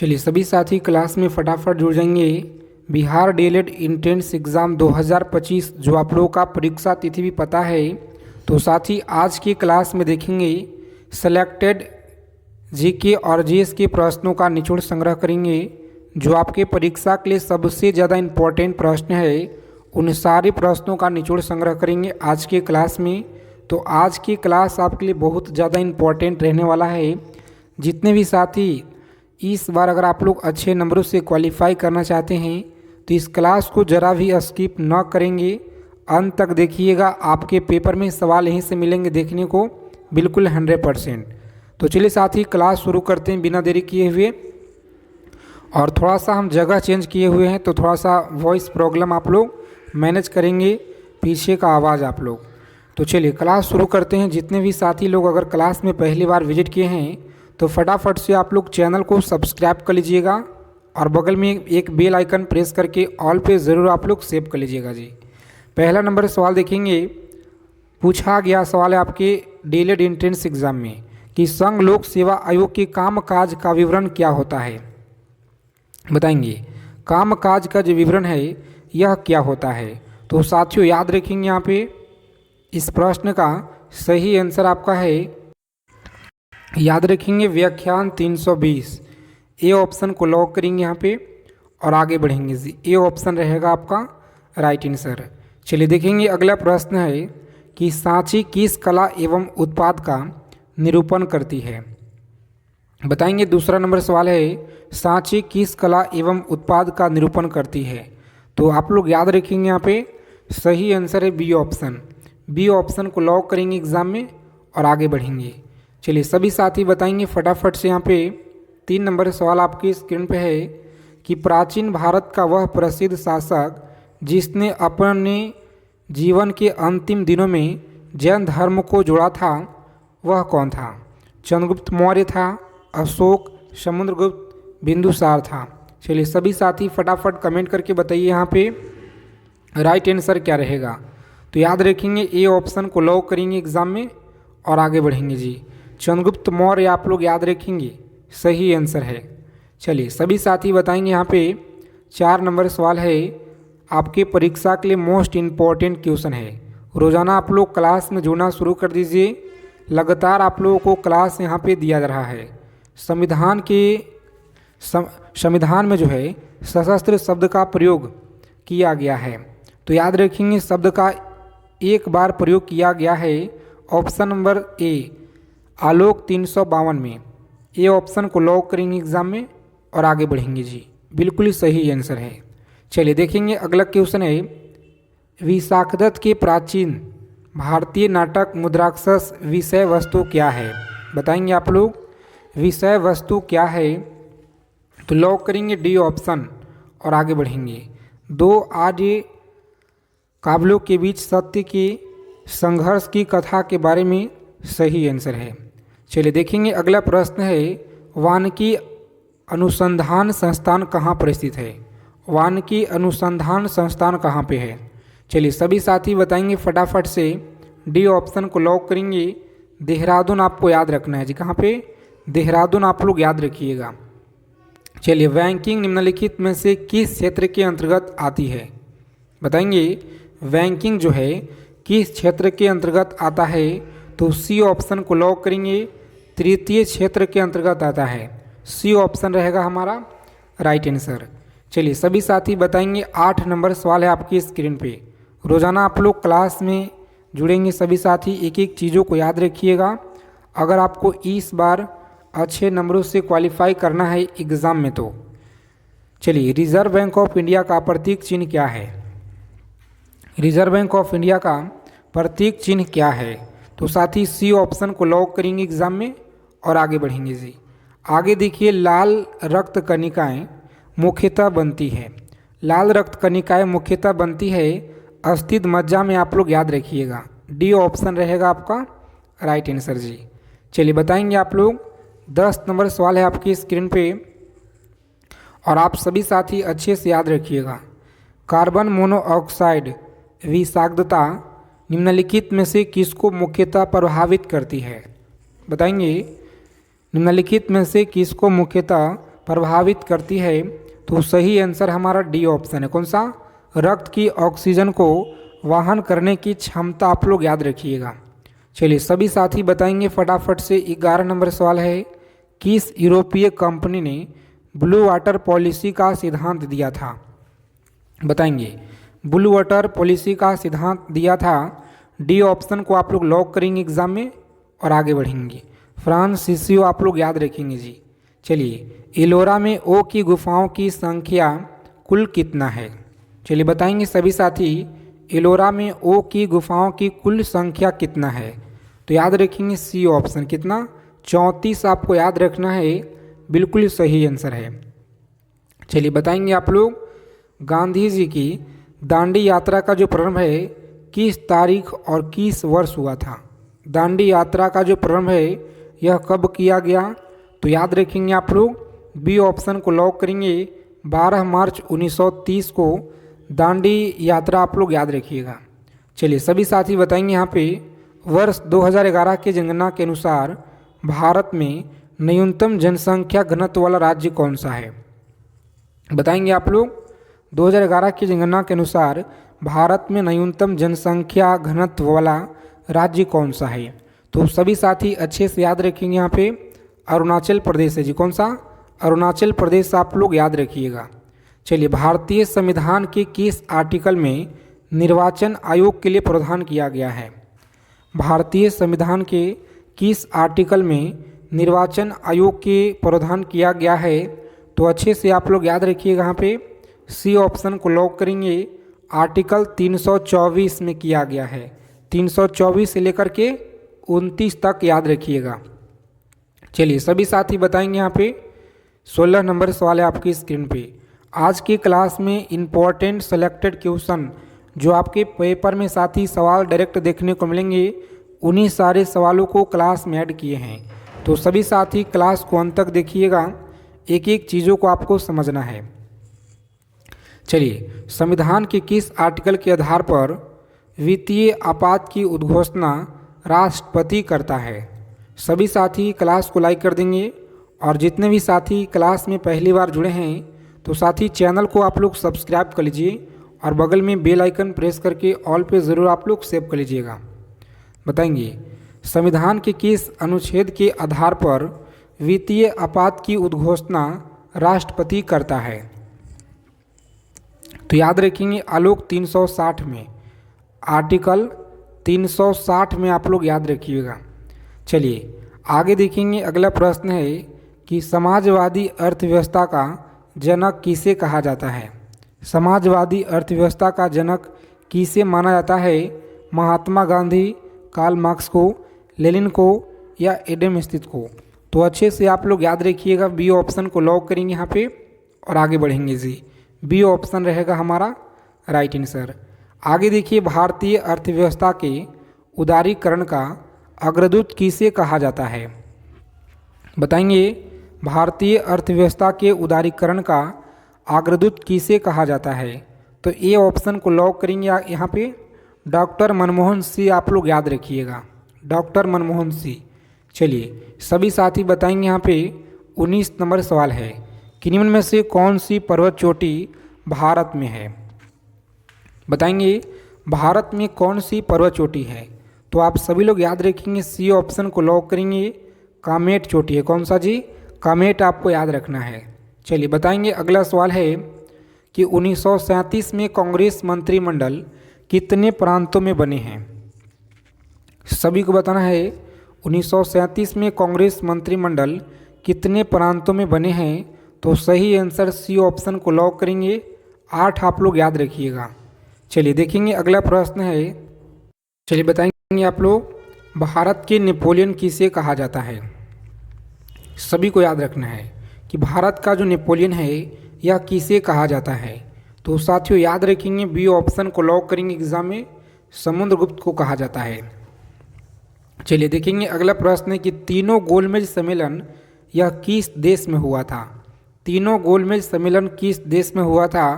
चलिए सभी साथी क्लास में फटाफट जुड़ जाएंगे। बिहार डीएलएड एंट्रेंस एग्ज़ाम 2025 जो आप लोगों का परीक्षा तिथि भी पता है, तो साथी आज की क्लास में देखेंगे सेलेक्टेड जीके और जीएस के प्रश्नों का निचोड़ संग्रह करेंगे। जो आपके परीक्षा के लिए सबसे ज़्यादा इम्पोर्टेंट प्रश्न है, उन सारे प्रश्नों का निचोड़ संग्रह करेंगे आज के क्लास में। तो आज की क्लास आपके लिए बहुत ज़्यादा इम्पोर्टेंट रहने वाला है। जितने भी साथी इस बार अगर आप लोग अच्छे नंबरों से क्वालिफाई करना चाहते हैं तो इस क्लास को ज़रा भी स्किप न करेंगे, अंत तक देखिएगा। आपके पेपर में सवाल यहीं से मिलेंगे देखने को, बिल्कुल 100%। तो चलिए साथी क्लास शुरू करते हैं बिना देरी किए हुए। और थोड़ा सा हम जगह चेंज किए हुए हैं तो थोड़ा सा वॉइस प्रॉब्लम आप लोग मैनेज करेंगे, पीछे का आवाज़ आप लोग। तो चलिए क्लास शुरू करते हैं। जितने भी साथी लोग अगर क्लास में पहली बार विजिट किए हैं तो फटाफट से आप लोग चैनल को सब्सक्राइब कर लीजिएगा और बगल में एक बेल आइकन प्रेस करके ऑल पे ज़रूर आप लोग सेव कर लीजिएगा जी। पहला नंबर सवाल देखेंगे। पूछा गया सवाल है आपके डीएलएड एंट्रेंस एग्ज़ाम में कि संघ लोक सेवा आयोग के कामकाज का विवरण क्या होता है। बताएंगे कामकाज का जो विवरण है यह क्या होता है। तो साथियों याद रखेंगे यहाँ पे इस प्रश्न का सही आंसर आपका है, याद रखेंगे व्याख्यान 320। ए ऑप्शन को लॉक करेंगे यहाँ पे और आगे बढ़ेंगे जी। ए ऑप्शन रहेगा आपका राइट आंसर। चलिए देखेंगे अगला प्रश्न है कि सांची किस कला एवं उत्पाद का निरूपण करती है। बताएंगे दूसरा नंबर सवाल है सांची किस कला एवं उत्पाद का निरूपण करती है। तो आप लोग याद रखेंगे यहाँ पे सही आंसर है बी ऑप्शन। बी ऑप्शन को लॉक करेंगे एग्जाम में और आगे बढ़ेंगे। चलिए सभी साथी बताएंगे फटाफट से। यहाँ पे 3 नंबर सवाल आपकी स्क्रीन पे है कि प्राचीन भारत का वह प्रसिद्ध शासक जिसने अपने जीवन के अंतिम दिनों में जैन धर्म को जोड़ा था वह कौन था। चंद्रगुप्त मौर्य था, अशोक, समुद्रगुप्त, बिंदुसार था। चलिए सभी साथी फटाफट कमेंट करके बताइए यहाँ पे राइट आंसर क्या रहेगा। तो याद रखेंगे ए ऑप्शन को लॉक करेंगे एग्जाम में और आगे बढ़ेंगे जी। चंद्रगुप्त मौर्य आप लोग याद रखेंगे सही आंसर है। चलिए सभी साथी बताएंगे यहाँ पे 4 नंबर सवाल है आपके परीक्षा के लिए मोस्ट इम्पॉर्टेंट क्वेश्चन है। रोज़ाना आप लोग क्लास में जुड़ना शुरू कर दीजिए, लगातार आप लोगों को क्लास यहाँ पे दिया जा रहा है। संविधान में जो है सशस्त्र शब्द का प्रयोग किया गया है। तो याद रखेंगे शब्द का एक बार प्रयोग किया गया है। ऑप्शन नंबर ए आलोक 352 में। ए ऑप्शन को लॉक करेंगे एग्जाम में और आगे बढ़ेंगे जी, बिल्कुल ही सही आंसर है। चलिए देखेंगे अगला क्वेश्चन है विशाखदत्त के प्राचीन भारतीय नाटक मुद्राक्षस विषय वस्तु क्या है। बताएंगे आप लोग विषय वस्तु क्या है। तो लॉक करेंगे डी ऑप्शन और आगे बढ़ेंगे। 2 आर्य काबिलों के बीच सत्य के संघर्ष की कथा के बारे में सही आंसर है। चलिए देखेंगे अगला प्रश्न है वानिकी अनुसंधान संस्थान कहाँ पर स्थित है। वानिकी अनुसंधान संस्थान कहाँ पे है। चलिए सभी साथी बताएंगे फटाफट से। डी ऑप्शन को लॉक करेंगे। देहरादून आपको याद रखना है जी, कहाँ पे देहरादून आप लोग याद रखिएगा। चलिए बैंकिंग निम्नलिखित में से किस क्षेत्र के अंतर्गत आती है। बताएंगे बैंकिंग जो है किस क्षेत्र के अंतर्गत आता है। तो सी ऑप्शन को लॉक करेंगे, तृतीय क्षेत्र के अंतर्गत आता है। सी ऑप्शन रहेगा हमारा राइट आंसर। चलिए सभी साथी बताएंगे 8 नंबर सवाल है आपकी स्क्रीन पे। रोज़ाना आप लोग क्लास में जुड़ेंगे सभी साथी, एक एक चीज़ों को याद रखिएगा अगर आपको इस बार अच्छे नंबरों से क्वालिफाई करना है एग्ज़ाम में। तो चलिए रिजर्व बैंक ऑफ इंडिया का प्रतीक चिन्ह क्या है। रिजर्व बैंक ऑफ इंडिया का प्रतीक चिन्ह क्या है। तो साथी सी ऑप्शन को लॉक करेंगे एग्जाम में और आगे बढ़ेंगे जी। आगे देखिए लाल रक्त कणिकाएँ मुख्यतः बनती है। लाल रक्त कणिकाएँ मुख्यतः बनती है अस्थित मज्जा में, आप लोग याद रखिएगा। डी ऑप्शन रहेगा आपका राइट आंसर जी। चलिए बताएंगे आप लोग 10 नंबर सवाल है आपकी स्क्रीन पे और आप सभी साथी अच्छे से याद रखिएगा। कार्बन मोनोऑक्साइड विषाक्तता निम्नलिखित में से किसको मुख्यतः प्रभावित करती है। बताएंगे निम्नलिखित में से किसको मुख्यतः प्रभावित करती है? तो सही आंसर हमारा डी ऑप्शन है। कौन सा? रक्त की ऑक्सीजन को वहन करने की क्षमता आप लोग याद रखिएगा। चलिए सभी साथी बताएंगे फटाफट से। 11 नंबर सवाल है, किस यूरोपीय कंपनी ने ब्लू वाटर पॉलिसी का सिद्धांत दिया था? बताएंगे। ब्लू वाटर पॉलिसी का सिद्धांत दिया था। डी ऑप्शन को आप लोग लॉक करेंगे एग्जाम में और आगे बढ़ेंगे। फ्रांसिसियो आप लोग याद रखेंगे जी। चलिए, एलोरा में ओ की गुफाओं की संख्या कुल कितना है? चलिए बताएंगे सभी साथी, एलोरा में ओ की गुफाओं की कुल संख्या कितना है? तो याद रखेंगे सी ऑप्शन। कितना? 34 आपको याद रखना है, बिल्कुल सही आंसर है। चलिए बताएंगे आप लोग, गांधी जी की दांडी यात्रा का जो प्रारंभ है किस तारीख और किस वर्ष हुआ था? दांडी यात्रा का जो प्रारंभ है यह कब किया गया? तो याद रखेंगे आप लोग, बी ऑप्शन को लॉक करेंगे। 12 मार्च 1930 को दांडी यात्रा आप लोग याद रखिएगा। चलिए सभी साथी बताएंगे यहाँ पे, वर्ष 2011 के जनगणना के अनुसार भारत में न्यूनतम जनसंख्या घनत्व वाला राज्य कौन सा है? बताएंगे आप लोग, 2011 की जनगणना के अनुसार भारत में न्यूनतम जनसंख्या घनत्व वाला राज्य कौन सा है? तो सभी साथी अच्छे से याद रखेंगे यहाँ पे, अरुणाचल प्रदेश है जी। कौन सा? अरुणाचल प्रदेश आप लोग याद रखिएगा। चलिए, भारतीय संविधान के किस आर्टिकल में निर्वाचन आयोग के लिए प्रावधान किया गया है? भारतीय संविधान के किस आर्टिकल में निर्वाचन आयोग के प्रावधान किया गया है? तो अच्छे से आप लोग याद रखिएगा यहाँ पे, सी ऑप्शन को लॉक करेंगे। आर्टिकल 324 में किया गया है। 324 से लेकर के 29 तक याद रखिएगा। चलिए सभी साथी बताएंगे यहाँ पे, 16 नंबर सवाल है आपकी स्क्रीन पे। आज की क्लास में इम्पोर्टेंट सेलेक्टेड क्वेश्चन जो आपके पेपर में साथी सवाल डायरेक्ट देखने को मिलेंगे, उन्हीं सारे सवालों को क्लास में ऐड किए हैं। तो सभी साथी क्लास को अंत तक देखिएगा, एक एक चीज़ों को आपको समझना है। चलिए, संविधान के किस आर्टिकल के आधार पर वित्तीय आपात की उद्घोषणा राष्ट्रपति करता है? सभी साथी क्लास को लाइक कर देंगे, और जितने भी साथी क्लास में पहली बार जुड़े हैं तो साथी चैनल को आप लोग सब्सक्राइब कर लीजिए और बगल में बेल आइकन प्रेस करके ऑल पे ज़रूर आप लोग सेव कर लीजिएगा। बताएंगे, संविधान के किस अनुच्छेद के आधार पर वित्तीय आपात की उद्घोषणा राष्ट्रपति करता है? तो याद रखेंगे आलोक 360 में, आर्टिकल 360 में आप लोग याद रखिएगा। चलिए आगे देखेंगे, अगला प्रश्न है कि समाजवादी अर्थव्यवस्था का जनक किसे कहा जाता है? समाजवादी अर्थव्यवस्था का जनक किसे माना जाता है? महात्मा गांधी, कार्ल मार्क्स को, लेनिन को या एडम स्मिथ को? तो अच्छे से आप लोग याद रखिएगा, बी ऑप्शन को लॉक करेंगे यहाँ पे और आगे बढ़ेंगे जी। बी ऑप्शन रहेगा हमारा राइट आंसर। आगे देखिए, भारतीय अर्थव्यवस्था के उदारीकरण का अग्रदूत किसे कहा जाता है? बताएंगे, भारतीय अर्थव्यवस्था के उदारीकरण का अग्रदूत किसे कहा जाता है? तो ए ऑप्शन को लॉक करेंगे यहाँ पे, डॉक्टर मनमोहन सिंह आप लोग याद रखिएगा, डॉक्टर मनमोहन सिंह। चलिए सभी साथी बताएंगे यहाँ पे, 19 नंबर सवाल है कि निम्न में से कौन सी पर्वत चोटी भारत में है? बताएंगे, भारत में कौन सी पर्वत चोटी है? तो आप सभी लोग याद रखेंगे, सी ऑप्शन को लॉक करेंगे, कामेट चोटी है। कौन सा जी? कामेट आपको याद रखना है। चलिए बताएंगे, अगला सवाल है कि 1937 में कांग्रेस मंत्रिमंडल कितने प्रांतों में बने हैं? सभी को बताना है, 1937 में कांग्रेस मंत्रिमंडल कितने प्रांतों में बने हैं? तो सही आंसर सी ऑप्शन को लॉक करेंगे, 8 आप लोग याद रखिएगा। चलिए देखेंगे, अगला प्रश्न है, चलिए बताएंगे आप लोग, भारत के नेपोलियन किसे कहा जाता है? सभी को याद रखना है कि भारत का जो नेपोलियन है यह किसे कहा जाता है? तो साथियों याद रखेंगे, बी ऑप्शन को लॉक करेंगे एग्जाम में, समुद्रगुप्त को कहा जाता है। चलिए देखेंगे, अगला प्रश्न है कि तीनों गोलमेज सम्मेलन यह किस देश में हुआ था? तीनों गोलमेज सम्मेलन किस देश में हुआ था?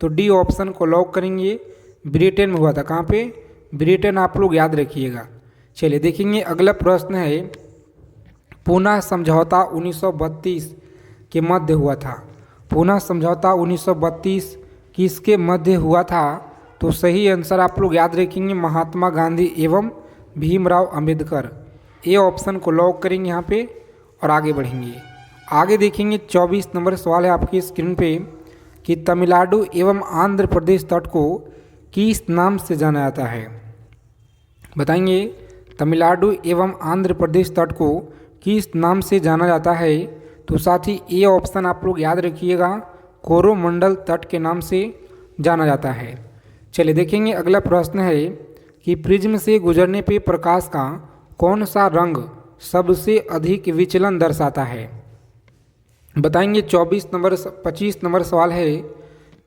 तो डी ऑप्शन को लॉक करेंगे, ब्रिटेन में हुआ था। कहाँ पे? ब्रिटेन आप लोग याद रखिएगा। चलिए देखेंगे, अगला प्रश्न है, पूना समझौता 1932 के मध्य हुआ था। पुनः समझौता 1932 किसके मध्य हुआ था? तो सही आंसर आप लोग याद रखेंगे महात्मा गांधी एवं भीमराव अंबेडकर। ए ऑप्शन को लॉक करेंगे यहाँ पे और आगे बढ़ेंगे। आगे देखेंगे 24 नंबर सवाल है आपकी स्क्रीन पे कि तमिलनाडु एवं आंध्र प्रदेश तट को किस नाम से जाना जाता है? बताएंगे तमिलनाडु एवं आंध्र प्रदेश तट को किस नाम से जाना जाता है? तो साथ ही ए ऑप्शन आप लोग याद रखिएगा कोरोमंडल तट के नाम से जाना जाता है। चलिए देखेंगे अगला प्रश्न है कि प्रिज्म से गुजरने पे प्रकाश का कौन सा रंग सबसे अधिक विचलन दर्शाता है? बताएंगे 25 नंबर सवाल है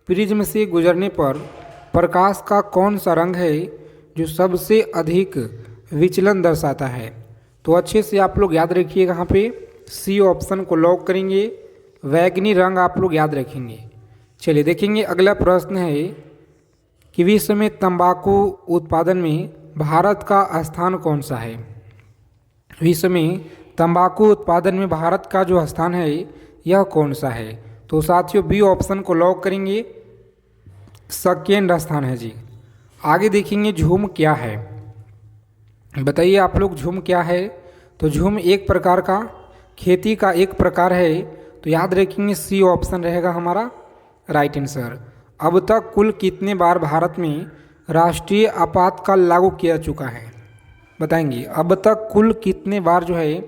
प्रिज्म से गुजरने पर प्रकाश का कौन सा रंग है जो सबसे अधिक विचलन दर्शाता है? तो अच्छे से आप लोग याद रखिएगा यहाँ पे सी ऑप्शन को लॉक करेंगे, वैगनी रंग आप लोग याद रखेंगे। चलिए देखेंगे अगला प्रश्न है कि विश्व में तंबाकू उत्पादन में भारत का स्थान कौन सा है? विश्व में तंबाकू उत्पादन में भारत का जो स्थान है यह कौन सा है? तो साथियों बी ऑप्शन को लॉक करेंगे, सेकेंड स्थान है जी। आगे देखेंगे झूम क्या है? बताइए आप लोग झूम क्या है? तो झूम एक प्रकार का खेती का एक प्रकार है, तो याद रखेंगे सी ऑप्शन रहेगा हमारा राइट आंसर। अब तक कुल कितने बार भारत में राष्ट्रीय आपातकाल लागू किया चुका है? बताएंगे अब तक कुल कितने बार जो है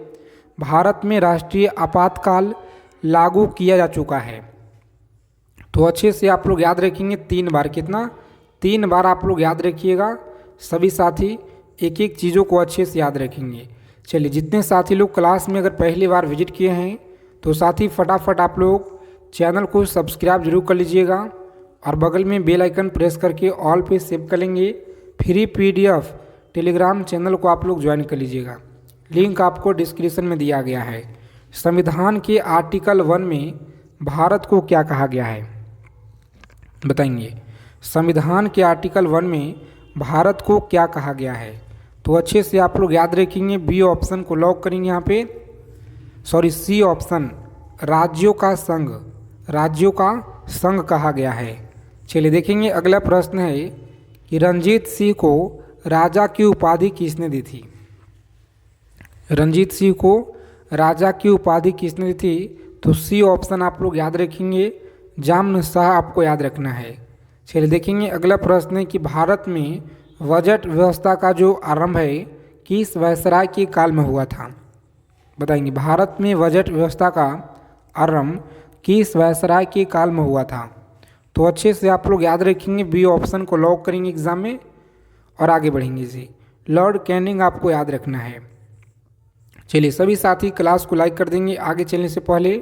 भारत में राष्ट्रीय आपातकाल लागू किया जा चुका है? तो अच्छे से आप लोग याद रखेंगे 3 बार। कितना? 3 बार आप लोग याद रखिएगा। सभी साथी एक एक चीज़ों को अच्छे से याद रखेंगे। चलिए जितने साथी लोग क्लास में अगर पहली बार विजिट किए हैं तो साथी फटाफट आप लोग चैनल को सब्सक्राइब जरूर कर लीजिएगा और बगल में बेल आइकन प्रेस करके ऑल पे सेव कर लेंगे। फ्री पीडीएफ टेलीग्राम चैनल को आप लोग ज्वाइन कर लीजिएगा, लिंक आपको डिस्क्रिप्शन में दिया गया है। संविधान के आर्टिकल 1 में भारत को क्या कहा गया है? बताएंगे संविधान के आर्टिकल 1 में भारत को क्या कहा गया है? तो अच्छे से आप लोग याद रखेंगे बी ऑप्शन को लॉक करेंगे यहाँ पे, सॉरी सी ऑप्शन राज्यों का संघ, राज्यों का संघ कहा गया है। चलिए देखेंगे अगला प्रश्न है कि रंजीत सिंह को राजा की उपाधि किसने दी थी? रंजीत सिंह को राजा की उपाधि किसने दी थी? तो सी ऑप्शन आप लोग याद रखेंगे जामन शाह आपको याद रखना है। चलिए देखेंगे अगला प्रश्न है कि भारत में बजट व्यवस्था का जो आरंभ है किस वायसराय के काल में हुआ था? बताएंगे भारत में बजट व्यवस्था का आरंभ किस वायसराय के काल में हुआ था? तो अच्छे से आप लोग याद रखेंगे बी ऑप्शन को लॉक करेंगे एग्जाम में और आगे बढ़ेंगे जी। लॉर्ड कैनिंग आपको याद रखना है। चलिए सभी साथी क्लास को लाइक कर देंगे आगे चलने से पहले।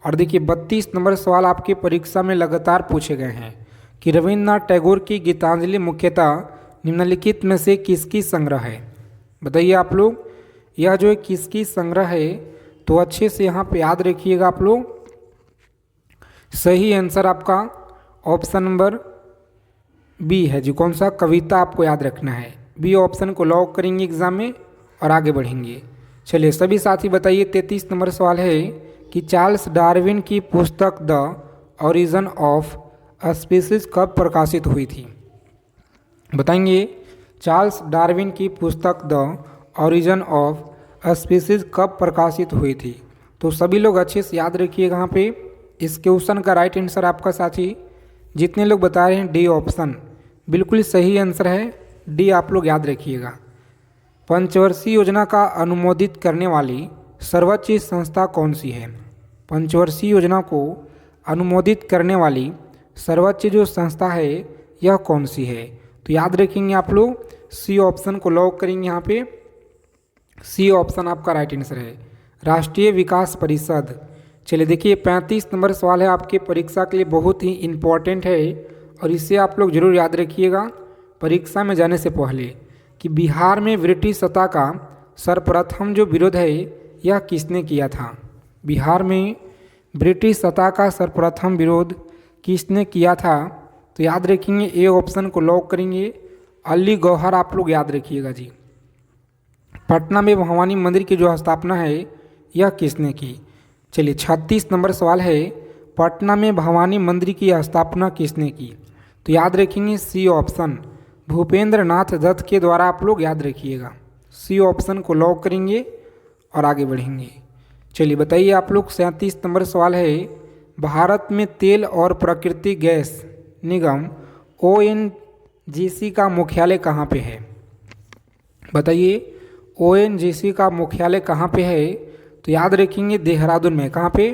और देखिए 32 नंबर सवाल आपके परीक्षा में लगातार पूछे गए हैं कि रविन्द्रनाथ टैगोर की गीतांजलि मुख्यतः निम्नलिखित में से किसकी संग्रह है? बताइए आप लोग यह जो है किसकी संग्रह है? तो अच्छे से यहाँ पे याद रखिएगा आप लोग। सही आंसर आपका ऑप्शन नंबर बी है जी। कौन सा? कविता आपको याद रखना है। बी ऑप्शन को लॉक करेंगे एग्जाम में और आगे बढ़ेंगे। चलिए सभी साथी बताइए 33 नंबर सवाल है कि चार्ल्स डार्विन की पुस्तक द ओरिजिन ऑफ स्पीसीज कब प्रकाशित हुई थी? बताएंगे चार्ल्स डार्विन की पुस्तक द ओरिजिन ऑफ स्पीसीज कब प्रकाशित हुई थी? तो सभी लोग अच्छे से याद रखिएगा यहाँ पे। इस क्वेश्चन का राइट आंसर आपका साथी जितने लोग बता रहे हैं डी ऑप्शन बिल्कुल सही आंसर है। डी आप लोग याद रखिएगा। पंचवर्षीय योजना का अनुमोदित करने वाली सर्वोच्च संस्था कौन सी है? पंचवर्षीय योजना को अनुमोदित करने वाली सर्वोच्च जो संस्था है यह कौन सी है? तो याद रखेंगे आप लोग सी ऑप्शन को लॉक करेंगे यहाँ पे। सी ऑप्शन आपका राइट आंसर है राष्ट्रीय विकास परिषद। चलिए देखिए 35 नंबर सवाल है आपके परीक्षा के लिए बहुत ही इम्पोर्टेंट है और इसे आप लोग जरूर याद रखिएगा परीक्षा में जाने से पहले कि बिहार में ब्रिटिश सत्ता का सर्वप्रथम जो विरोध है यह किसने किया था? बिहार में ब्रिटिश सत्ता का सर्वप्रथम विरोध किसने किया था? तो याद रखेंगे ए ऑप्शन को लॉक करेंगे अली गौहर आप लोग याद रखिएगा जी। पटना में भवानी मंदिर की जो स्थापना है यह किसने की? चलिए 36 नंबर सवाल है, पटना में भवानी मंदिर की स्थापना किसने की? तो याद रखेंगे सी ऑप्शन, भूपेंद्र नाथ दत्त के द्वारा। आप लोग याद रखिएगा, सी ऑप्शन को लॉक करेंगे और आगे बढ़ेंगे। चलिए बताइए आप लोग 37 नंबर सवाल है, भारत में तेल और प्राकृतिक गैस निगम ONGC का मुख्यालय कहाँ पे है? बताइए ONGC का मुख्यालय कहाँ पे है? तो याद रखेंगे देहरादून में। कहाँ पे?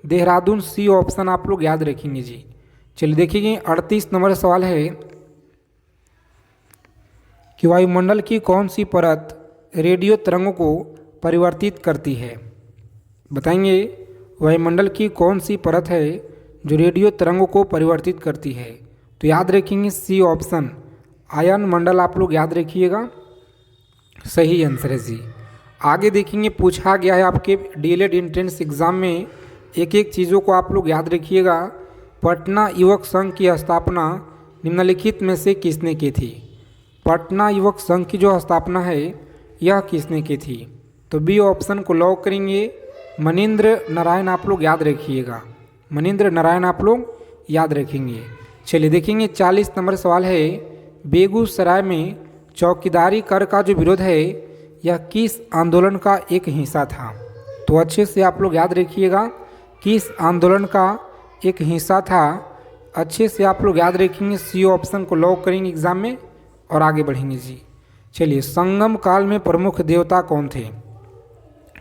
देहरादून, सी ऑप्शन आप लोग याद रखेंगे जी। चलिए देखिए 38 नंबर सवाल है कि वायुमंडल की कौन सी परत रेडियो तरंगों को परिवर्तित करती है? बताएंगे वायुमंडल की कौन सी परत है जो रेडियो तरंगों को परिवर्तित करती है? तो याद रखेंगे सी ऑप्शन, आयन मंडल। आप लोग याद रखिएगा, सही आंसर है जी। आगे देखेंगे पूछा गया है आपके डीएलएड एंट्रेंस एग्जाम में, एक एक चीज़ों को आप लोग याद रखिएगा। पटना युवक संघ की स्थापना निम्नलिखित में से किसने की थी? पटना युवक संघ की जो स्थापना है यह किसने की थी? तो बी ऑप्शन को लॉक करेंगे, मनीन्द्र नारायण। आप लोग याद रखिएगा, मनीन्द्र नारायण आप लोग याद रखेंगे। चलिए देखेंगे 40 नंबर सवाल है, बेगूसराय में चौकीदारी कर का जो विरोध है यह किस आंदोलन का एक हिस्सा था? तो अच्छे से आप लोग याद रखिएगा, किस आंदोलन का एक हिस्सा था? अच्छे से आप लोग याद रखेंगे, सी ऑप्शन को लॉक करेंगे एग्जाम में और आगे बढ़ेंगे जी। चलिए संगम काल में प्रमुख देवता कौन थे?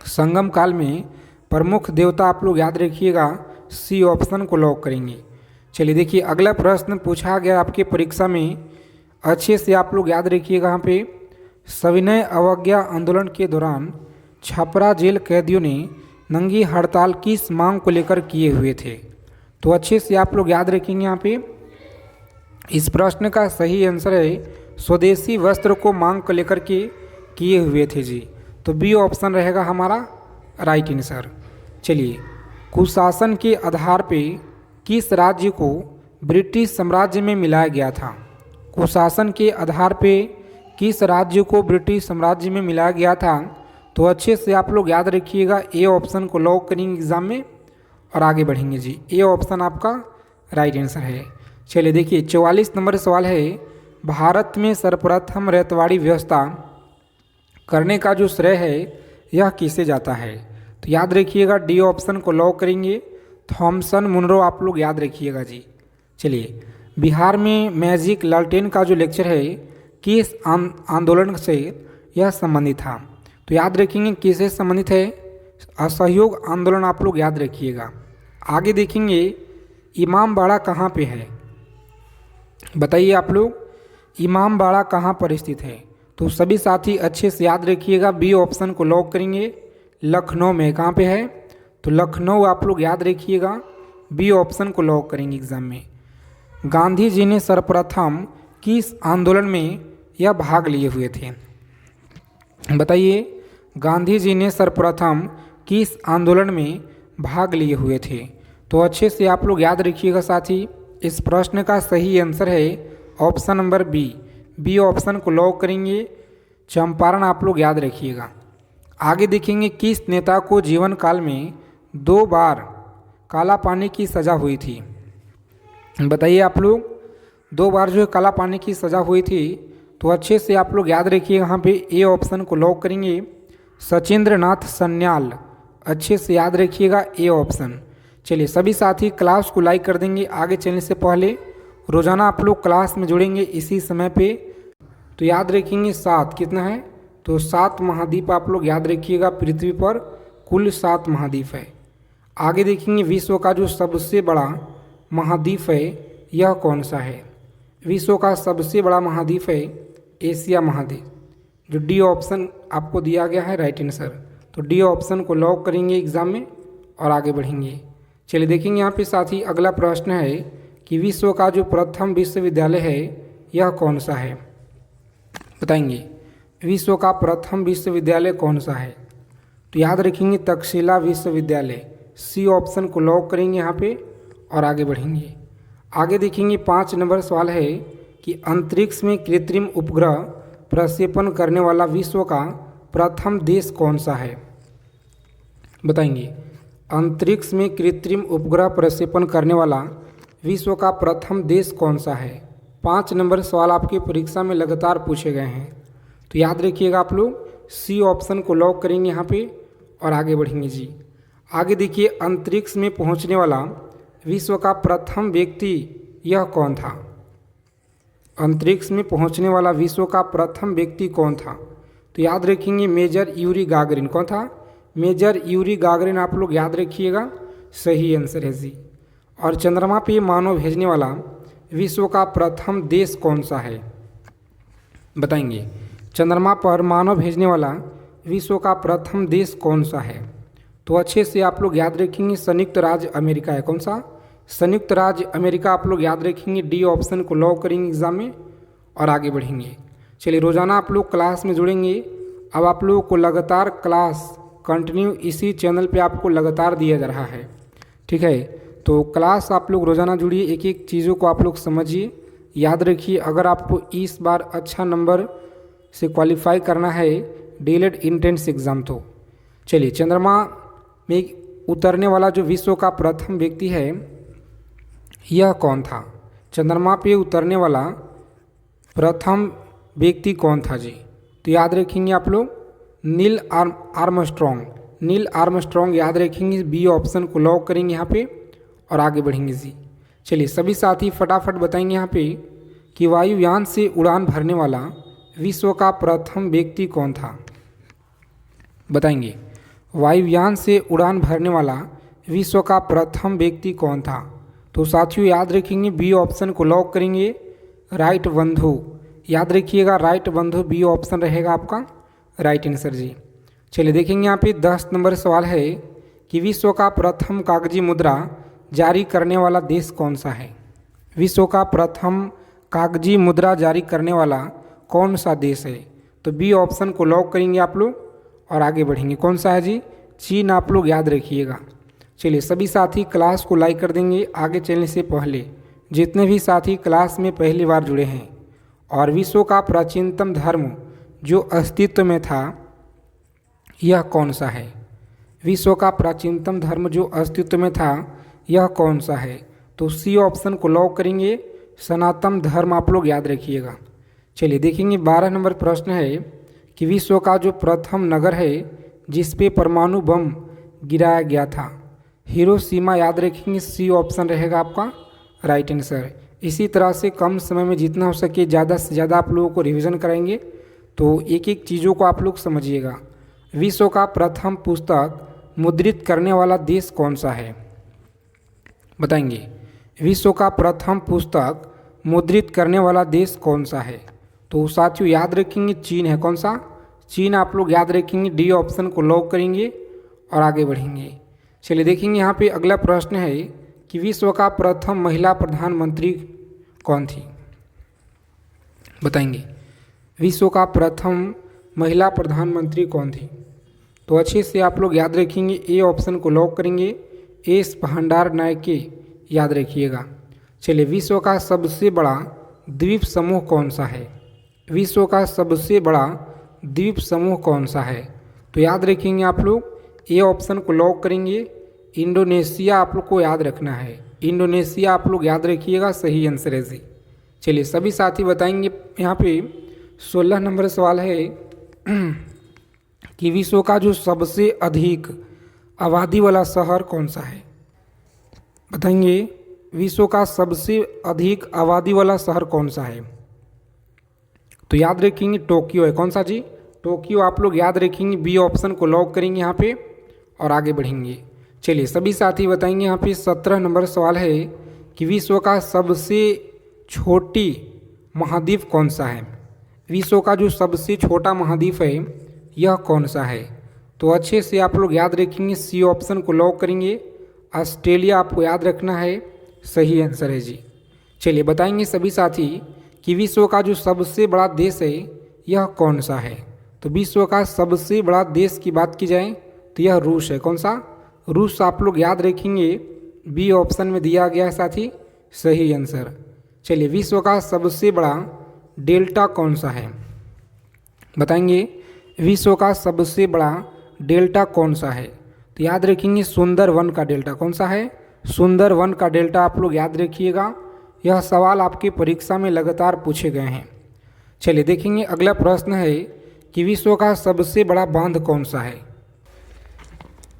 संगम काल में प्रमुख देवता आप लोग याद रखिएगा, सी ऑप्शन को लॉक करेंगे। चलिए देखिए अगला प्रश्न पूछा गया आपके परीक्षा में, अच्छे से आप लोग याद रखिएगा। यहाँ पे सविनय अवज्ञा आंदोलन के दौरान छपरा जेल कैदियों ने नंगी हड़ताल किस मांग को लेकर किए हुए थे? तो अच्छे से आप लोग याद रखेंगे। यहाँ पे इस प्रश्न का सही आंसर है स्वदेशी वस्त्र को मांग को लेकर के किए हुए थे जी। तो बी ऑप्शन रहेगा हमारा राइट आंसर। चलिए कुशासन के आधार पे किस राज्य को ब्रिटिश साम्राज्य में मिलाया गया था? कुशासन के आधार पे किस राज्य को ब्रिटिश साम्राज्य में मिलाया गया था? तो अच्छे से आप लोग याद रखिएगा, ए ऑप्शन को लॉक करेंगे एग्जाम में और आगे बढ़ेंगे जी। ए ऑप्शन आपका राइट आंसर है। चलिए देखिए 44 नंबर सवाल है, भारत में सर्वप्रथम रैयतवाड़ी व्यवस्था करने का जो श्रेय है यह किसे जाता है? तो याद रखिएगा डी ऑप्शन को लॉक करेंगे, थॉमसन मुनरो आप लोग याद रखिएगा जी। चलिए बिहार में मैजिक लालटेन का जो लेक्चर है किस आंदोलन से यह संबंधित था? तो याद रखेंगे किससे संबंधित है? असहयोग आंदोलन आप लोग याद रखिएगा। आगे देखेंगे इमामबाड़ा कहाँ पे है? बताइए आप लोग, इमामबाड़ा कहाँ पर स्थित है? तो सभी साथी अच्छे से याद रखिएगा, बी ऑप्शन को लॉक करेंगे, लखनऊ में। कहाँ पे है? तो लखनऊ आप लोग याद रखिएगा, बी ऑप्शन को लॉक करेंगे एग्जाम में। गांधी जी ने सर्वप्रथम किस आंदोलन में यह भाग लिए हुए थे? बताइए गांधी जी ने सर्वप्रथम किस आंदोलन में भाग लिए हुए थे? तो अच्छे से आप लोग याद रखिएगा साथी, इस प्रश्न का सही आंसर है option number B, B option को लॉक करेंगे, चंपारण आप लोग याद रखिएगा। आगे देखेंगे किस नेता को जीवन काल में 2 बार काला पानी की सज़ा हुई थी? बताइए आप लोग, 2 बार जो है काला पानी की सज़ा हुई थी। तो अच्छे से आप लोग याद रखिए, यहाँ पे ए ऑप्शन को लॉक करेंगे, सचिंद्र नाथ सन्याल। अच्छे से याद रखिएगा ए ऑप्शन। चलिए सभी साथी क्लास को लाइक कर देंगे। आगे चलने से पहले रोज़ाना आप लोग क्लास में जुड़ेंगे इसी समय पे। तो याद रखेंगे 7 कितना है? तो 7 महाद्वीप आप लोग याद रखिएगा, पृथ्वी पर कुल 7 महाद्वीप है। आगे देखेंगे विश्व का जो सबसे बड़ा महाद्वीप है यह कौन सा है? विश्व का सबसे बड़ा महाद्वीप है एशिया महाद्वीप, जो डी ऑप्शन आपको दिया गया है राइट आंसर। तो डी ऑप्शन को लॉक करेंगे एग्जाम में और आगे बढ़ेंगे। चलिए देखेंगे यहाँ पे साथी अगला प्रश्न है कि विश्व का जो प्रथम विश्वविद्यालय है यह कौन सा है? बताएंगे विश्व का प्रथम विश्वविद्यालय कौन सा है? तो याद रखेंगे तक्षशिला विश्वविद्यालय, सी ऑप्शन को लॉक करेंगे यहाँ पे और आगे बढ़ेंगे। आगे देखेंगे 5 नंबर सवाल है कि अंतरिक्ष में कृत्रिम उपग्रह प्रक्षेपण करने वाला विश्व का प्रथम देश कौन सा है? बताएंगे अंतरिक्ष में कृत्रिम उपग्रह प्रक्षेपण करने वाला विश्व का प्रथम देश कौन सा है? 5 नंबर सवाल आपकी परीक्षा में लगातार पूछे गए हैं, तो याद रखिएगा आप लोग सी ऑप्शन को लॉक करेंगे यहाँ पे और आगे बढ़ेंगे जी। आगे देखिए, अंतरिक्ष में पहुँचने वाला विश्व का प्रथम व्यक्ति यह कौन था? अंतरिक्ष में पहुँचने वाला विश्व का प्रथम व्यक्ति कौन था? तो याद रखेंगे मेजर यूरी गागरिन। कौन था? मेजर यूरी गागरिन आप लोग याद रखिएगा, सही आंसर है जी। और चंद्रमा पे मानव भेजने वाला विश्व का प्रथम देश कौन सा है? बताएंगे। चंद्रमा पर मानव भेजने वाला विश्व का प्रथम देश कौन सा है? तो अच्छे से आप लोग याद रखेंगे संयुक्त राज्य अमेरिका है। कौन सा? संयुक्त राज्य अमेरिका आप लोग याद रखेंगे, डी ऑप्शन को लॉक करेंगे एग्जाम में और आगे बढ़ेंगे। चलिए, रोज़ाना आप लोग क्लास में जुड़ेंगे। अब आप लोगों को लगातार क्लास कंटिन्यू इसी चैनल पे आपको लगातार दिया जा रहा है, ठीक है। तो क्लास आप लोग रोज़ाना जुड़िए, एक एक चीज़ों को आप लोग समझिए, याद रखिए। अगर आपको इस बार अच्छा नंबर से क्वालिफाई करना है डीएलएड एंट्रेंस एग्ज़ाम, तो चलिए, चंद्रमा में उतरने वाला जो विश्व का प्रथम व्यक्ति है यह कौन था? चंद्रमा पे उतरने वाला प्रथम व्यक्ति कौन था जी? तो याद रखेंगे आप लोग नील आर्मस्ट्रॉन्ग। नील आर्मस्ट्रॉन्ग याद रखेंगे, बी ऑप्शन को लॉक करेंगे यहाँ पे और आगे बढ़ेंगे जी। चलिए, सभी साथी फटाफट बताएंगे यहाँ पे कि वायुयान से उड़ान भरने वाला विश्व का प्रथम व्यक्ति कौन था? बताएंगे। वायुयान से उड़ान भरने वाला विश्व का प्रथम व्यक्ति कौन था? तो साथियों याद रखेंगे बी ऑप्शन को लॉक करेंगे, राइट बंधु। याद रखिएगा राइट बंधु बी ऑप्शन रहेगा आपका राइट आंसर जी। चलिए देखेंगे यहाँ पे 10 नंबर सवाल है कि विश्व का प्रथम कागजी मुद्रा जारी करने वाला देश कौन सा है? विश्व का प्रथम कागजी मुद्रा जारी करने वाला कौन सा देश है? तो बी ऑप्शन को लॉक करेंगे आप लोग और आगे बढ़ेंगे। कौन सा है जी? चीन आप लोग याद रखिएगा। चलिए, सभी साथी क्लास को लाइक कर देंगे। आगे चलने से पहले जितने भी साथी क्लास में पहली बार जुड़े हैं और विश्व का प्राचीनतम धर्म जो अस्तित्व में था यह कौन सा है? विश्व का प्राचीनतम धर्म जो अस्तित्व में था यह कौन सा है? तो सी ऑप्शन को लॉक करेंगे, सनातन धर्म आप लोग याद रखिएगा। चलिए देखेंगे 12 नंबर प्रश्न है कि विश्व का जो प्रथम नगर है जिस पे परमाणु बम गिराया गया था, हिरोशिमा याद रखेंगे, सी ऑप्शन रहेगा आपका राइट आंसर। इसी तरह से कम समय में जितना हो सके ज़्यादा से ज़्यादा आप लोगों को रिवीजन कराएंगे, तो एक एक चीज़ों को आप लोग समझिएगा। विश्व का प्रथम पुस्तक मुद्रित करने वाला देश कौन सा है? बताएंगे। विश्व का प्रथम पुस्तक मुद्रित करने वाला देश कौन सा है? तो साथियों याद रखेंगे चीन है। कौन सा? चीन आप लोग याद रखेंगे, डी ऑप्शन को लॉक करेंगे और आगे बढ़ेंगे। चलिए देखेंगे यहाँ पे अगला प्रश्न है कि विश्व का प्रथम महिला प्रधानमंत्री कौन थी? बताएंगे। विश्व का प्रथम महिला प्रधानमंत्री कौन थी? तो अच्छे से आप लोग याद रखेंगे, ए ऑप्शन को लॉक करेंगे, एस भंडार नायके याद रखिएगा। चलिए, विश्व का सबसे बड़ा द्वीप समूह कौन सा है? विश्व का सबसे बड़ा द्वीप समूह कौन सा है? तो याद रखेंगे आप लोग, ए ऑप्शन को लॉक करेंगे, इंडोनेशिया आप लोग को याद रखना है। इंडोनेशिया आप लोग याद रखिएगा, सही आंसर है जी। चलिए, सभी साथी बताएंगे यहाँ पे 16 नंबर सवाल है कि विश्व का जो सबसे अधिक आबादी वाला शहर कौन सा है? बताएंगे। विश्व का सबसे अधिक आबादी वाला शहर कौन सा है? तो याद रखेंगे टोक्यो है। कौन सा जी? टोक्यो आप लोग याद रखेंगे, बी ऑप्शन को लॉक करेंगे यहाँ पे और आगे बढ़ेंगे। चलिए, सभी साथी बताएंगे यहाँ पे 17 नंबर सवाल है कि विश्व का सबसे छोटी महाद्वीप कौन सा है? विश्व का जो सबसे छोटा महाद्वीप है यह कौन सा है? तो अच्छे से आप लोग याद रखेंगे, सी ऑप्शन को लॉक करेंगे, ऑस्ट्रेलिया आपको याद रखना है, सही आंसर है जी। चलिए बताएंगे सभी साथी कि विश्व का जो सबसे बड़ा देश है यह कौन सा है? तो विश्व का सबसे बड़ा देश की बात की जाए तो यह रूस है। कौन सा? रूस आप लोग याद रखेंगे, बी ऑप्शन में दिया गया है साथी, सही आंसर। चलिए, विश्व का सबसे बड़ा डेल्टा कौन सा है? बताएंगे। विश्व का सबसे बड़ा डेल्टा कौन सा है? तो तो याद रखेंगे सुंदरवन का डेल्टा कौन सा है, सुंदरवन का डेल्टा आप लोग याद रखिएगा। यह सवाल आपकी परीक्षा में लगातार पूछे गए हैं। चलिए देखेंगे अगला प्रश्न है कि विश्व का सबसे बड़ा बांध कौन सा है।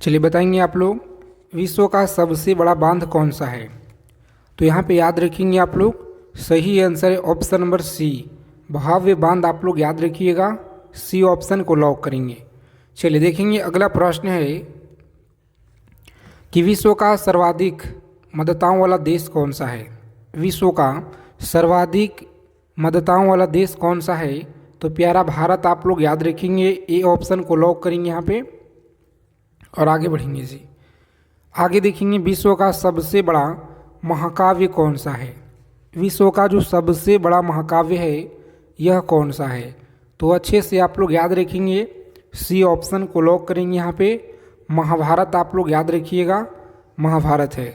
चलिए बताएंगे आप लोग विश्व का सबसे बड़ा बांध कौन सा है। तो यहाँ पे याद रखेंगे आप लोग सही आंसर है ऑप्शन नंबर सी, भव्य बांध आप लोग याद रखिएगा, सी ऑप्शन को लॉक करेंगे। चलिए देखेंगे अगला प्रश्न है कि विश्व का सर्वाधिक मतदाताओं वाला देश कौन सा है। विश्व का सर्वाधिक मतदाताओं वाला देश कौन सा है। तो प्यारा भारत आप लोग याद रखेंगे, ए ऑप्शन को लॉक करेंगे यहाँ पे और आगे बढ़ेंगे जी। आगे देखेंगे विश्व का सबसे बड़ा महाकाव्य कौन सा है। विश्व का जो सबसे बड़ा महाकाव्य है यह कौन सा है। तो अच्छे से आप लोग याद रखेंगे, सी ऑप्शन को लॉक करेंगे यहाँ पे, महाभारत आप लोग याद रखिएगा, महाभारत है।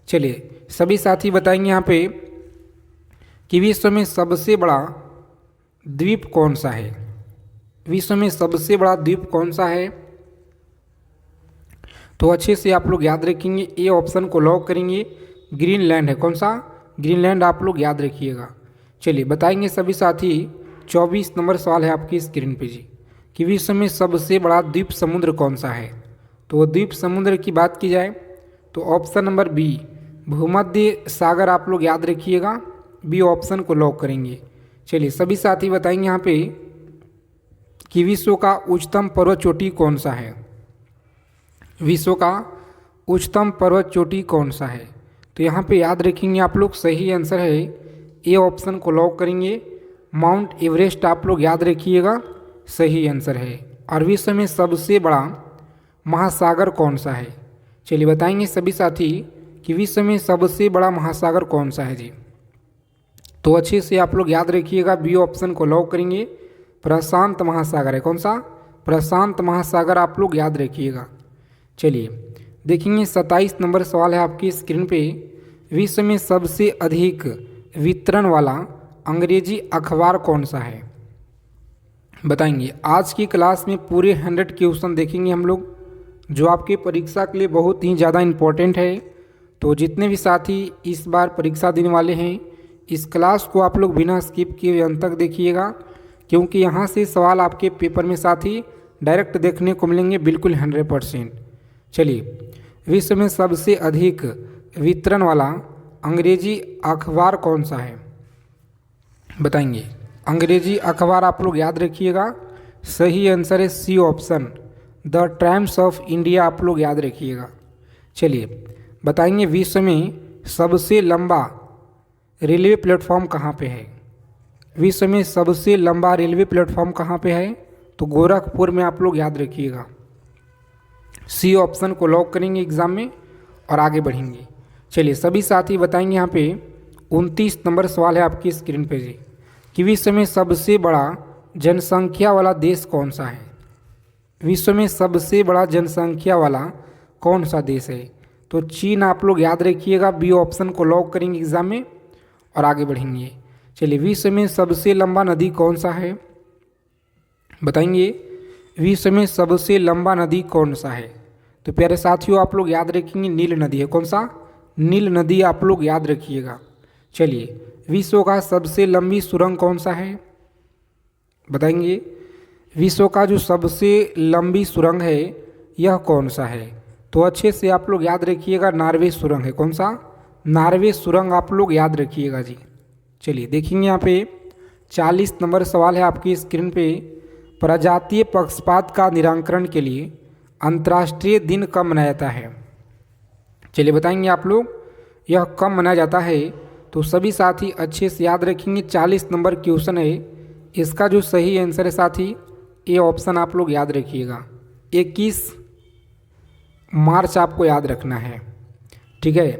चलिए सभी साथी बताएंगे यहाँ पे कि विश्व में सबसे बड़ा द्वीप कौन सा है। विश्व में सबसे बड़ा द्वीप कौन सा है। तो अच्छे से आप लोग याद रखेंगे, ए ऑप्शन को लॉक करेंगे, ग्रीनलैंड है। कौन सा, ग्रीनलैंड आप लोग याद रखिएगा। चलिए बताएंगे सभी साथी 24 नंबर सवाल है आपकी स्क्रीन पे जी कि विश्व में सबसे बड़ा द्वीप समुद्र कौन सा है। तो द्वीप समुद्र की बात की जाए तो ऑप्शन नंबर बी, भूमध्य सागर आप लोग याद रखिएगा, बी ऑप्शन को लॉक करेंगे। चलिए सभी साथी बताएंगे यहाँ पे कि विश्व का उच्चतम पर्वत चोटी कौन सा है। विश्व का उच्चतम पर्वत चोटी कौन सा है। तो यहाँ पे याद रखेंगे आप लोग सही आंसर है, ए ऑप्शन को लॉक करेंगे, माउंट एवरेस्ट आप लोग याद रखिएगा, सही आंसर है। और विश्व में सबसे बड़ा महासागर कौन सा है। चलिए बताएंगे सभी साथी कि विश्व में सबसे बड़ा महासागर कौन सा है जी। तो अच्छे से आप लोग याद रखिएगा, बी ऑप्शन को लॉक करेंगे, प्रशांत महासागर है। कौन सा, प्रशांत महासागर आप लोग याद रखिएगा। चलिए देखेंगे 27 नंबर सवाल है आपकी स्क्रीन पे, विश्व में सबसे अधिक वितरण वाला अंग्रेजी अखबार कौन सा है। बताएंगे आज की क्लास में पूरे 100 क्वेश्चन देखेंगे हम लोग, जो आपकी परीक्षा के लिए बहुत ही ज़्यादा इम्पोर्टेंट है। तो जितने भी साथी इस बार परीक्षा देने वाले हैं, इस क्लास को आप लोग बिना स्किप किए अंत तक देखिएगा, क्योंकि यहाँ से सवाल आपके पेपर में साथी डायरेक्ट देखने को मिलेंगे, बिल्कुल 100%। चलिए विश्व में सबसे अधिक वितरण वाला अंग्रेजी अखबार कौन सा है। बताएंगे अंग्रेजी अखबार आप लोग याद रखिएगा, सही आंसर है C option, the Times of India आप लोग याद रखिएगा। चलिए बताएंगे विश्व में सबसे लंबा रेलवे प्लेटफॉर्म कहाँ पे है। विश्व में सबसे लंबा रेलवे प्लेटफॉर्म कहाँ पे है। तो गोरखपुर में आप लोग याद रखिएगा, सी ऑप्शन को लॉक करेंगे एग्जाम में और आगे बढ़ेंगे। चलिए सभी साथी बताएंगे यहाँ पे 29 नंबर सवाल है आपकी स्क्रीन पे जी कि विश्व में सबसे बड़ा जनसंख्या वाला देश कौन सा है। विश्व में सबसे बड़ा जनसंख्या वाला कौन सा देश है। तो चीन आप लोग याद रखिएगा, बी ऑप्शन को लॉक करेंगे एग्जाम में और आगे बढ़ेंगे। चलिए विश्व में सबसे लंबा नदी कौन सा है। बताएंगे विश्व में सबसे लंबा नदी कौन सा है। तो प्यारे साथियों आप लोग याद रखेंगे नील नदी है। कौन सा, नील नदी आप लोग याद रखिएगा। चलिए विश्व का सबसे लंबी सुरंग कौन सा है। बताएंगे विश्व का जो सबसे लंबी सुरंग है यह कौन सा है। तो अच्छे से आप लोग याद रखिएगा, नार्वे सुरंग है। कौन सा, नार्वे सुरंग आप लोग याद रखिएगा जी। चलिए देखेंगे यहाँ पे 40 नंबर सवाल है आपकी स्क्रीन पे, प्रजातीय पक्षपात का निराकरण के लिए अंतर्राष्ट्रीय दिन कब मनाया जाता है। चलिए बताएंगे आप लोग यह कब मनाया जाता है। तो सभी साथी अच्छे से याद रखेंगे, 40 नंबर क्वेश्चन है, इसका जो सही आंसर है साथी ए ऑप्शन आप लोग याद रखिएगा, 21 मार्च आपको याद रखना है। ठीक है,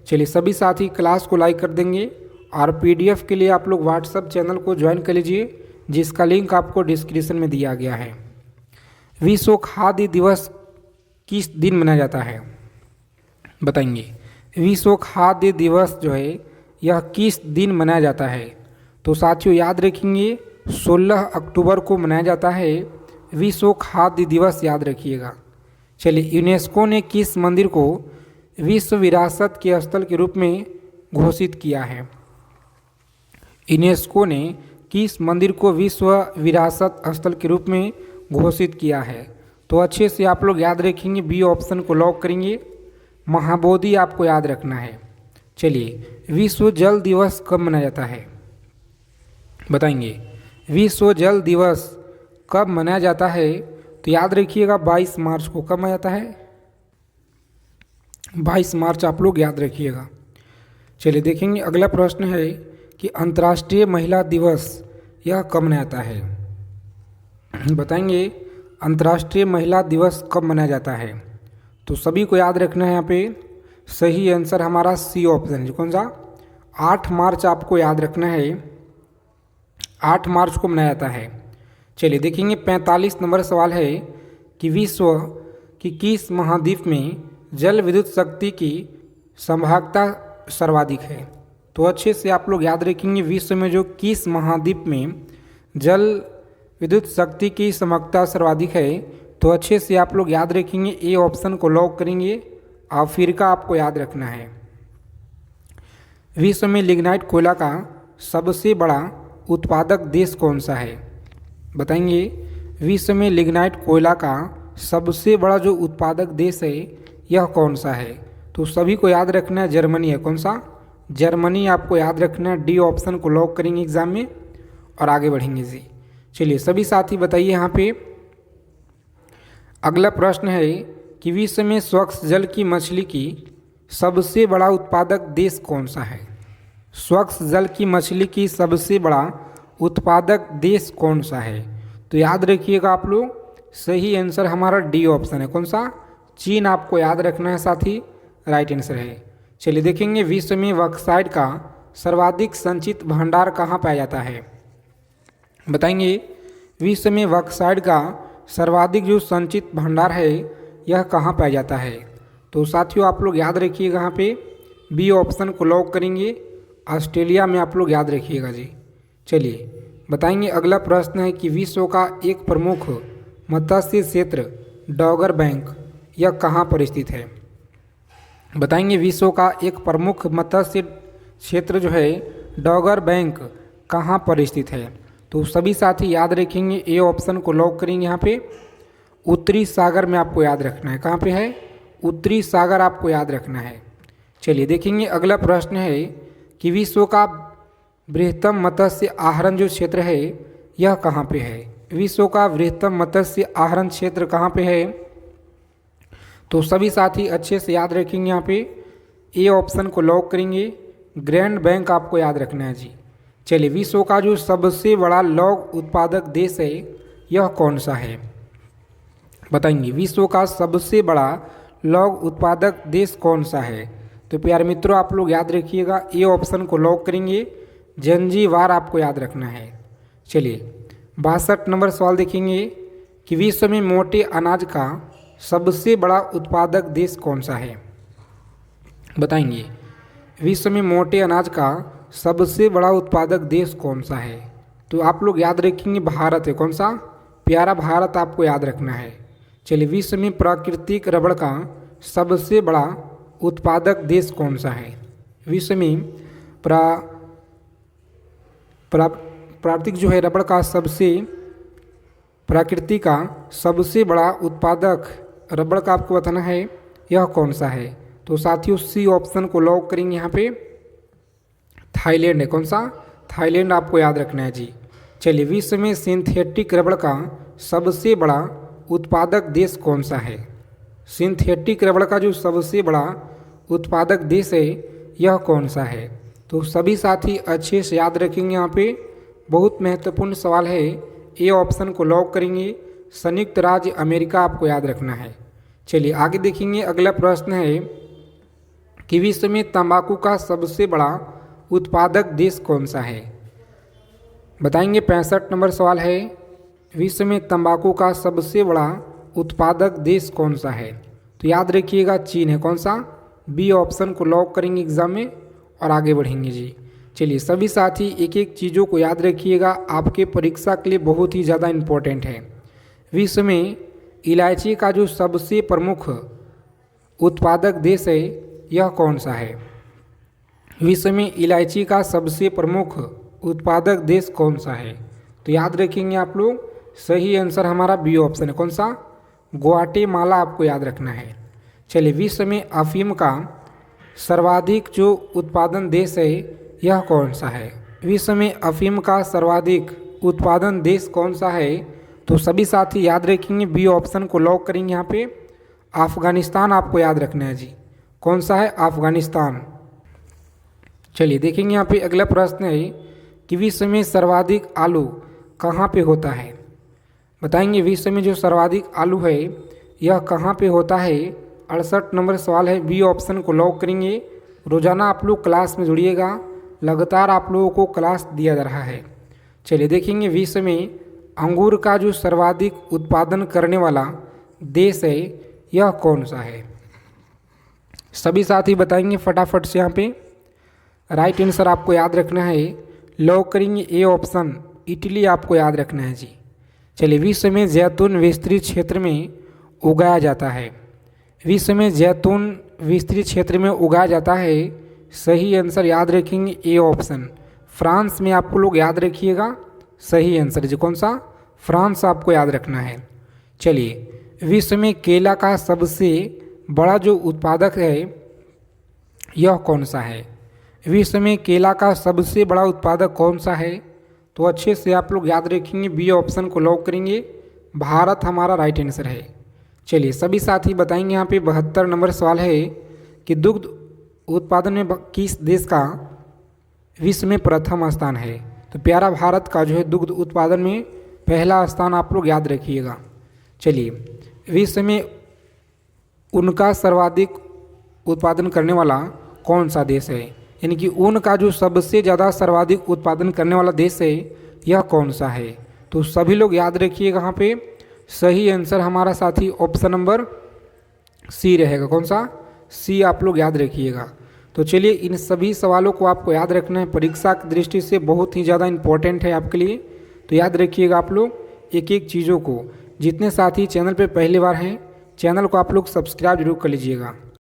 चलिए सभी साथी क्लास को लाइक कर देंगे और पीडीएफ के लिए आप लोग व्हाट्सएप चैनल को ज्वाइन कर लीजिए, जिसका लिंक आपको डिस्क्रिप्शन में दिया गया है। विश्व खाद्य दिवस किस दिन मनाया जाता है। बताएंगे विश्व खाद्य दिवस जो है यह किस दिन मनाया जाता है। तो साथियों याद रखेंगे 16 अक्टूबर को मनाया जाता है विश्व खाद्य दिवस, याद रखिएगा। चलिए, यूनेस्को ने किस मंदिर को विश्व विरासत के स्थल के रूप में घोषित किया है? यूनेस्को ने किस मंदिर को विश्व विरासत स्थल के रूप में घोषित किया है? तो अच्छे से आप लोग याद रखेंगे, बी ऑप्शन को लॉक करेंगे, महाबोधि आपको याद रखना है। चलिए, विश्व जल दिवस कब मनाया जाता है? बताएंगे, विश्व जल दिवस कब मनाया जाता है? तो याद रखिएगा 22 मार्च को। कब मनाया जाता है? 22 मार्च आप लोग याद रखिएगा। चलिए देखेंगे, अगला प्रश्न है कि अंतर्राष्ट्रीय महिला दिवस यह कब मनाया जाता है? बताएंगे, अंतर्राष्ट्रीय महिला दिवस कब मनाया जाता है? तो सभी को याद रखना है यहाँ पे। सही आंसर हमारा सी ऑप्शन है। कौन सा? 8 मार्च आपको याद रखना है, 8 मार्च को मनाया जाता है। चलिए देखेंगे, 45 नंबर सवाल है कि विश्व की किस महाद्वीप में जल विद्युत शक्ति की संभाव्यता सर्वाधिक है? तो अच्छे से आप लोग याद रखेंगे, विश्व में जो किस महाद्वीप में जल विद्युत शक्ति की संभाव्यता सर्वाधिक है? तो अच्छे से आप लोग याद रखेंगे, ए ऑप्शन को लॉक करेंगे। अफ्रीका आपको याद रखना है। विश्व में लिग्नाइट कोयला का सबसे बड़ा उत्पादक देश कौन सा है? बताएंगे, विश्व में लिग्नाइट कोयला का सबसे बड़ा जो उत्पादक देश है यह कौन सा है? तो सभी को याद रखना है, जर्मनी है। कौन सा? जर्मनी आपको याद रखना है। डी ऑप्शन को लॉक करेंगे एग्जाम में और आगे बढ़ेंगे जी। चलिए सभी साथी बताइए यहाँ पे। अगला प्रश्न है कि विश्व में स्वच्छ जल की मछली की सबसे बड़ा उत्पादक देश कौन सा है? स्वच्छ जल की मछली की सबसे बड़ा उत्पादक देश कौन सा है? तो याद रखिएगा आप लोग, सही आंसर हमारा डी ऑप्शन है। कौन सा? चीन आपको याद रखना है साथी, राइट आंसर है। चलिए देखेंगे, विश्व में बॉक्साइट का सर्वाधिक संचित भंडार कहाँ पाया जाता है? बताएंगे, विश्व में बॉक्साइट का सर्वाधिक जो संचित भंडार है यह कहाँ पाया जाता है? तो साथियों आप लोग याद रखिएगा, यहाँ पे बी ऑप्शन को लॉक करेंगे, ऑस्ट्रेलिया में आप लोग याद रखिएगा जी। चलिए बताएंगे, अगला प्रश्न है कि विश्व का एक प्रमुख मत्स्य क्षेत्र डॉगर बैंक यह कहाँ पर स्थित है? बताएंगे, विश्व का एक प्रमुख मत्स्य क्षेत्र जो है डॉगर बैंक कहाँ पर स्थित है? तो सभी साथी याद रखेंगे, ए ऑप्शन को लॉक करेंगे। यहाँ पे उत्तरी सागर में आपको याद रखना है। कहाँ पे है? उत्तरी सागर आपको याद रखना है। चलिए देखेंगे, अगला प्रश्न है कि विश्व का बृहत्तम मत्स्य आहरण जो क्षेत्र है यह कहाँ पे है? विश्व का बृहत्तम मत्स्य आहरण क्षेत्र कहाँ पे है? तो सभी साथी अच्छे से याद रखेंगे, यहाँ पे ए ऑप्शन को लॉक करेंगे, ग्रैंड बैंक आपको याद रखना है जी। चलिए, विश्व का जो सबसे बड़ा लौह उत्पादक देश है यह कौन सा है? बताएंगे, विश्व का सबसे बड़ा लौह उत्पादक देश कौन सा है? तो प्यारे मित्रों आप लोग याद रखिएगा, ए ऑप्शन को लॉक करेंगे, जंजीबार आपको याद रखना है। चलिए 62 नंबर सवाल देखेंगे कि विश्व में मोटे अनाज का सबसे बड़ा उत्पादक देश कौन सा है? बताएंगे, विश्व में मोटे अनाज का सबसे बड़ा उत्पादक देश कौन सा है? तो आप लोग याद रखेंगे, भारत है। कौन सा? प्यारा भारत आपको याद रखना है। चलिए, विश्व में प्राकृतिक रबड़ का सबसे बड़ा उत्पादक देश कौन सा है? विश्व में प्राकृतिक जो है रबड़ का प्रकृति का सबसे बड़ा उत्पादक रबड़ का आपको बताना है यह कौन सा है? तो साथियों सी ऑप्शन को लॉक करेंगे, यहाँ पे थाईलैंड है। कौन सा? थाईलैंड आपको याद रखना है जी। चलिए, विश्व में सिंथेटिक रबड़ का सबसे बड़ा उत्पादक देश कौन सा है? सिंथेटिक रबड़ का जो सबसे बड़ा उत्पादक देश है यह कौन सा है? तो सभी साथी अच्छे से याद रखेंगे, यहाँ पे बहुत महत्वपूर्ण सवाल है। ए ऑप्शन को लॉक करेंगे, संयुक्त राज्य अमेरिका आपको याद रखना है। चलिए आगे देखेंगे, अगला प्रश्न है कि विश्व में तंबाकू का सबसे बड़ा उत्पादक देश कौन सा है? बताएंगे, 65 नंबर सवाल है, विश्व में तंबाकू का सबसे बड़ा उत्पादक देश कौन सा है? तो याद रखिएगा, चीन है। कौन सा? बी ऑप्शन को लॉक करेंगे एग्जाम में और आगे बढ़ेंगे जी। चलिए सभी साथी एक एक चीज़ों को याद रखिएगा, आपके परीक्षा के लिए बहुत ही ज़्यादा इम्पोर्टेंट है। विश्व में इलायची का जो सबसे प्रमुख उत्पादक देश है यह कौन सा है? विश्व में इलायची का सबसे प्रमुख उत्पादक देश कौन सा है? तो याद रखेंगे आप लोग, सही आंसर हमारा बी ऑप्शन है। कौन सा? ग्वाटेमाला आपको याद रखना है। चलिए, विश्व में अफीम का सर्वाधिक जो उत्पादन देश है यह कौन सा है? विश्व में अफीम का सर्वाधिक उत्पादन देश कौन सा है? तो सभी साथी याद रखेंगे, बी ऑप्शन को लॉक करेंगे। यहाँ पे अफगानिस्तान आपको याद रखना है जी। कौन सा है? अफगानिस्तान। चलिए देखेंगे यहाँ पे अगला प्रश्न है कि विश्व में सर्वाधिक आलू कहाँ पे होता है? बताएंगे विश्व में जो सर्वाधिक आलू है यह कहाँ पे होता है? 68 नंबर सवाल है, बी ऑप्शन को लॉक करेंगे। रोजाना आप लोग क्लास में जुड़िएगा, लगातार आप लोगों को क्लास दिया जा रहा है। चलिए देखेंगे विश्व में अंगूर का जो सर्वाधिक उत्पादन करने वाला देश है यह कौन सा है? सभी साथी बताएंगे फटाफट से। यहाँ पे राइट आंसर आपको याद रखना है, लॉक करेंगे ए ऑप्शन, इटली आपको याद रखना है जी। चलिए, विश्व में जैतून विस्तृत क्षेत्र में उगाया जाता है। विश्व में जैतून विस्तृत क्षेत्र में उगाया जाता है। सही आंसर याद रखेंगे ए ऑप्शन, फ्रांस में आपको लोग याद रखिएगा। सही आंसर जी। कौन सा? फ्रांस आपको याद रखना है। चलिए, विश्व में केला का सबसे बड़ा जो उत्पादक है यह कौन सा है? विश्व में केला का सबसे बड़ा उत्पादक कौन सा है? तो अच्छे से आप लोग याद रखेंगे, बी ऑप्शन को लॉक करेंगे। भारत हमारा राइट आंसर है। चलिए, सभी साथी बताएंगे। यहाँ पे 72 नंबर सवाल है कि दुग्ध उत्पादन में किस देश का विश्व में प्रथम स्थान है? तो प्यारा भारत का जो है दुग्ध उत्पादन में पहला स्थान आप लोग याद रखिएगा। चलिए, विश्व में उनका सर्वाधिक उत्पादन करने वाला कौन सा देश है? यानी कि ऊन का जो सबसे ज़्यादा सर्वाधिक उत्पादन करने वाला देश है यह कौन सा है? तो सभी लोग याद रखिएगा। यहाँ पे सही आंसर हमारा साथी ऑप्शन नंबर सी रहेगा। कौन सा? सी आप लोग याद रखिएगा। तो चलिए, इन सभी सवालों को आपको याद रखना है, परीक्षा की दृष्टि से बहुत ही ज़्यादा इम्पोर्टेंट है आपके लिए। तो याद रखिएगा आप लोग एक एक चीज़ों को। जितने साथी चैनल पे पहली बार हैं, चैनल को आप लोग सब्सक्राइब जरूर कर लीजिएगा।